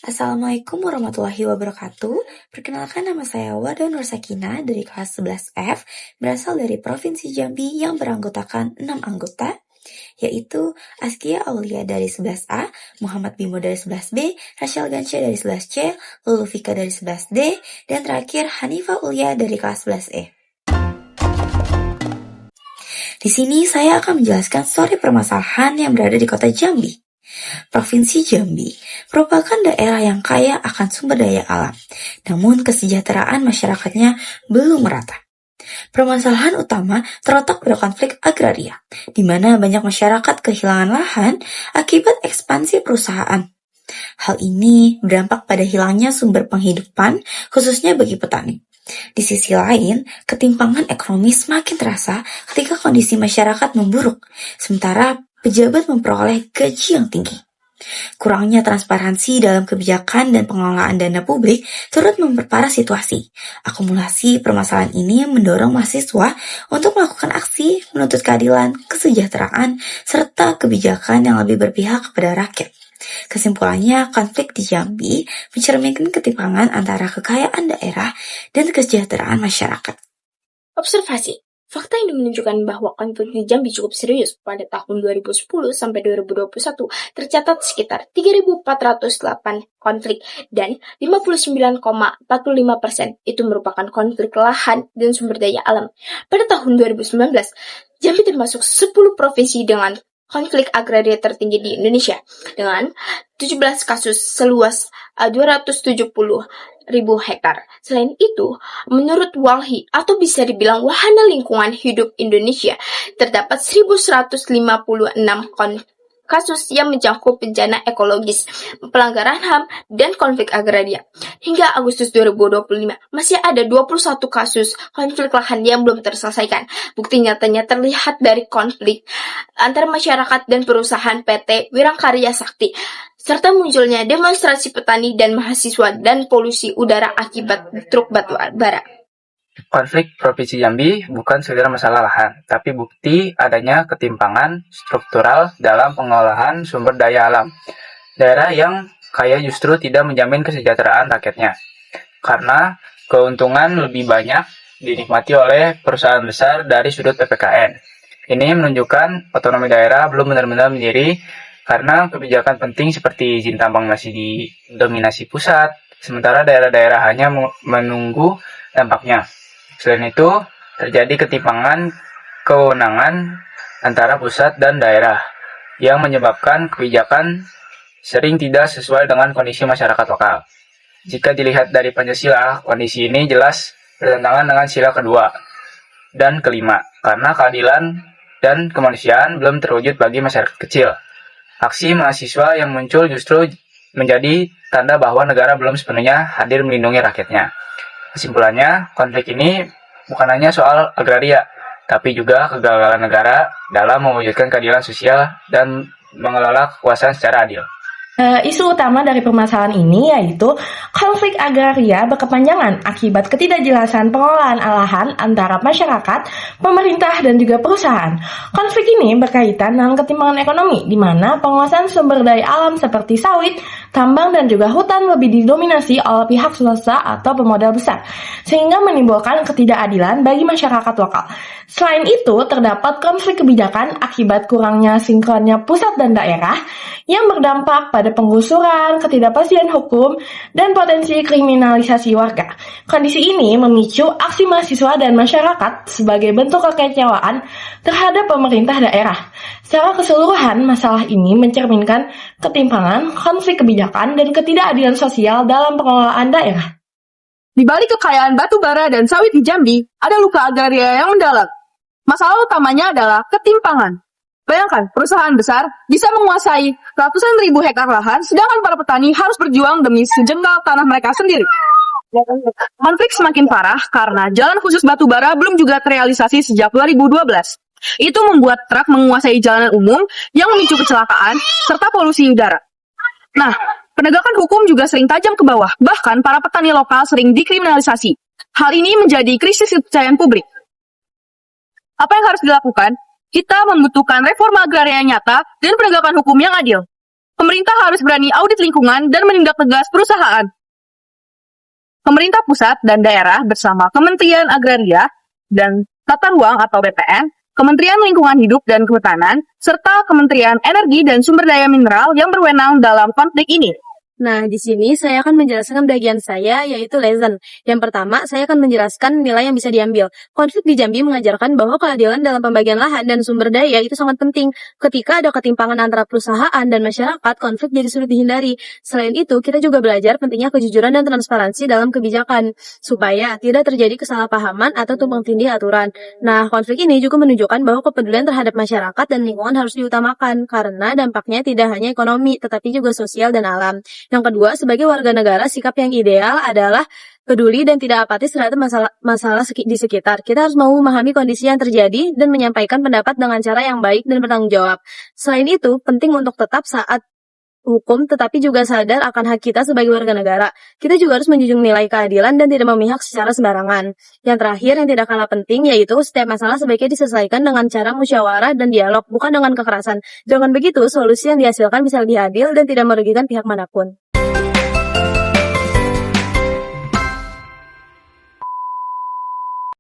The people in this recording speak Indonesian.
Assalamualaikum warahmatullahi wabarakatuh. Perkenalkan, nama saya Wada Nur Sakina dari kelas 11F, berasal dari Provinsi Jambi yang beranggotakan 6 anggota, yaitu Askia Aulia dari 11A, Muhammad Bimo dari 11B, Rachel Gansya dari 11C, Lulu Fika dari 11D, dan terakhir Hanifa Ulia dari kelas 11E. Di sini saya akan menjelaskan story permasalahan yang berada di kota Jambi. Provinsi Jambi merupakan daerah yang kaya akan sumber daya alam, namun kesejahteraan masyarakatnya belum merata. Permasalahan utama terletak pada konflik agraria, di mana banyak masyarakat kehilangan lahan akibat ekspansi perusahaan. Hal ini berdampak pada hilangnya sumber penghidupan, khususnya bagi petani. Di sisi lain, ketimpangan ekonomi semakin terasa ketika kondisi masyarakat memburuk, sementara pejabat memperoleh gaji yang tinggi. Kurangnya transparansi dalam kebijakan dan pengelolaan dana publik turut memperparah situasi. Akumulasi permasalahan ini mendorong mahasiswa untuk melakukan aksi menuntut keadilan, kesejahteraan, serta kebijakan yang lebih berpihak kepada rakyat. Kesimpulannya, konflik di Jambi mencerminkan ketimpangan antara kekayaan daerah dan kesejahteraan masyarakat. Observasi. Fakta ini menunjukkan bahwa konflik di Jambi cukup serius. Pada tahun 2010 sampai 2021 tercatat sekitar 3.408 konflik dan 59,45% itu merupakan konflik lahan dan sumber daya alam. Pada tahun 2019, Jambi termasuk 10 provinsi dengan konflik agraria tertinggi di Indonesia dengan 17 kasus seluas 270.000 hektar. Selain itu, menurut Walhi atau bisa dibilang Wahana Lingkungan Hidup Indonesia, terdapat 1.156 kasus yang mencakup bencana ekologis, pelanggaran HAM, dan konflik agraria. Hingga Agustus 2025, masih ada 21 kasus konflik lahan yang belum terselesaikan. Bukti nyatanya terlihat dari konflik antara masyarakat dan perusahaan PT Wirangkarya Sakti, serta munculnya demonstrasi petani dan mahasiswa dan polusi udara akibat truk batu bara. Konflik Provinsi Jambi bukan sekedar masalah lahan, tapi bukti adanya ketimpangan struktural dalam pengolahan sumber daya alam. Daerah yang kaya justru tidak menjamin kesejahteraan rakyatnya, karena keuntungan lebih banyak dinikmati oleh perusahaan besar dari sudut PPKN. Ini menunjukkan otonomi daerah belum benar-benar berdiri, karena kebijakan penting seperti izin tambang masih didominasi pusat, sementara daerah-daerah hanya menunggu dampaknya. Selain itu, terjadi ketimpangan kewenangan antara pusat dan daerah yang menyebabkan kebijakan sering tidak sesuai dengan kondisi masyarakat lokal. Jika dilihat dari Pancasila, kondisi ini jelas bertentangan dengan sila kedua dan kelima, karena keadilan dan kemanusiaan belum terwujud bagi masyarakat kecil. Aksi mahasiswa yang muncul justru menjadi tanda bahwa negara belum sepenuhnya hadir melindungi rakyatnya. Kesimpulannya, konflik ini bukan hanya soal agraria, tapi juga kegagalan negara dalam mewujudkan keadilan sosial dan mengelola kekuasaan secara adil. Isu utama dari permasalahan ini yaitu konflik agraria berkepanjangan akibat ketidakjelasan pengelolaan lahan antara masyarakat, pemerintah, dan juga perusahaan. Konflik ini berkaitan dengan ketimpangan ekonomi, di mana penguasaan sumber daya alam seperti sawit, tambang, dan juga hutan lebih didominasi oleh pihak swasta atau pemodal besar, sehingga menimbulkan ketidakadilan bagi masyarakat lokal. Selain itu, terdapat konflik kebijakan akibat kurangnya sinkronnya pusat dan daerah yang berdampak pada penggusuran, ketidakpastian hukum, dan potensi kriminalisasi warga. Kondisi ini memicu aksi mahasiswa dan masyarakat sebagai bentuk kekecewaan terhadap pemerintah daerah. Secara keseluruhan, masalah ini mencerminkan ketimpangan, konflik kebijakan, dan ketidakadilan sosial dalam pengelolaan daerah. Di balik kekayaan batu bara dan sawit di Jambi, ada luka agraria yang mendalam. Masalah utamanya adalah ketimpangan. Bayangkan, perusahaan besar bisa menguasai ratusan ribu hektar lahan, sedangkan para petani harus berjuang demi sejengkal tanah mereka sendiri. Konflik semakin parah karena jalan khusus batu bara belum juga terrealisasi sejak 2012. Itu membuat truk menguasai jalanan umum yang memicu kecelakaan serta polusi udara. Nah, penegakan hukum juga sering tajam ke bawah, bahkan para petani lokal sering dikriminalisasi. Hal ini menjadi krisis kepercayaan publik. Apa yang harus dilakukan? Kita membutuhkan reforma agraria nyata dan penegakan hukum yang adil. Pemerintah harus berani audit lingkungan dan menindak tegas perusahaan. Pemerintah pusat dan daerah bersama Kementerian Agraria dan Tata Ruang atau BPN, Kementerian Lingkungan Hidup dan Kehutanan, serta Kementerian Energi dan Sumber Daya Mineral yang berwenang dalam konflik ini. Nah, di sini saya akan menjelaskan bagian saya, yaitu lesson. Yang pertama, saya akan menjelaskan nilai yang bisa diambil. Konflik di Jambi mengajarkan bahwa keadilan dalam pembagian lahan dan sumber daya itu sangat penting. Ketika ada ketimpangan antara perusahaan dan masyarakat, konflik jadi sulit dihindari. Selain itu, kita juga belajar pentingnya kejujuran dan transparansi dalam kebijakan, supaya tidak terjadi kesalahpahaman atau tumpang tindih aturan. Nah, konflik ini juga menunjukkan bahwa kepedulian terhadap masyarakat dan lingkungan harus diutamakan, karena dampaknya tidak hanya ekonomi, tetapi juga sosial dan alam. Yang kedua, sebagai warga negara, sikap yang ideal adalah peduli dan tidak apatis terhadap masalah di sekitar. Kita harus mau memahami kondisi yang terjadi dan menyampaikan pendapat dengan cara yang baik dan bertanggung jawab. Selain itu, penting untuk tetap taat hukum, tetapi juga sadar akan hak kita sebagai warga negara. Kita juga harus menjunjung nilai keadilan dan tidak memihak secara sembarangan. Yang terakhir, yang tidak kalah penting, yaitu setiap masalah sebaiknya diselesaikan dengan cara musyawarah dan dialog, bukan dengan kekerasan. Jangan begitu, solusi yang dihasilkan bisa lebih adil dan tidak merugikan pihak manapun.